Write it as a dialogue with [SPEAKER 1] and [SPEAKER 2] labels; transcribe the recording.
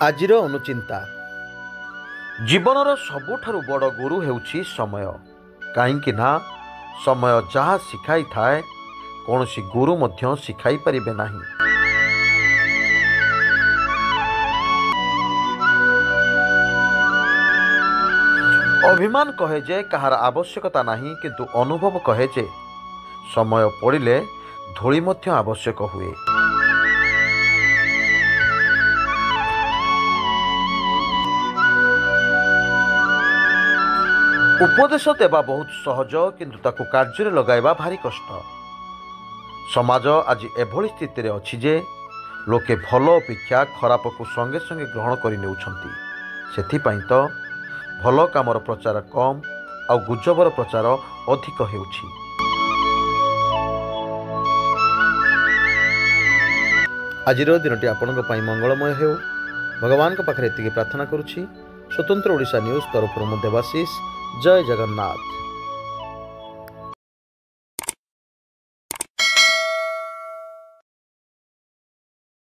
[SPEAKER 1] ଆଜିର ଅନୁଚିନ୍ତା। ଜୀବନର ସବୁଠାରୁ ବଡ଼ ଗୁରୁ ହେଉଛି ସମୟ। କାହିଁକି ନା ସମୟ ଯାହା ଶିଖାଇଥାଏ କୌଣସି ଗୁରୁ ମଧ୍ୟ ଶିଖାଇ ପାରିବେ ନାହିଁ। ଅଭିମାନ କହେ ଯେ କାହାର ଆବଶ୍ୟକତା ନାହିଁ, କିନ୍ତୁ ଅନୁଭବ କହେ ଯେ ସମୟ ପଡ଼ିଲେ ଧୂଳି ମଧ୍ୟ ଆବଶ୍ୟକ ହୁଏ। ଉପଦେଶ ଦେବା ବହୁତ ସହଜ, କିନ୍ତୁ ତାକୁ କାର୍ଯ୍ୟରେ ଲଗାଇବା ଭାରି କଷ୍ଟ। ସମାଜ ଆଜି ଏଭଳି ସ୍ଥିତିରେ ଅଛି ଯେ ଲୋକେ ଭଲ ଅପେକ୍ଷା ଖରାପକୁ ସଙ୍ଗେ ସଙ୍ଗେ ଗ୍ରହଣ କରି ନେଉଛନ୍ତି। ସେଥିପାଇଁ ତ ଭଲ କାମର ପ୍ରଚାର କମ୍ ଆଉ ଗୁଜବର ପ୍ରଚାର ଅଧିକ ହେଉଛି। ଆଜିର ଦିନଟି ଆପଣଙ୍କ ପାଇଁ ମଙ୍ଗଳମୟ ହେଉ, ଭଗବାନଙ୍କ ପାଖରେ ଏତିକି ପ୍ରାର୍ଥନା କରୁଛି। ସ୍ୱତନ୍ତ୍ର ଓଡ଼ିଶା ନ୍ୟୁଜ୍ ତରଫରୁ ମୁଁ ଦେବାଶିଷ। ଜୟ ଜଗନ୍ନାଥ।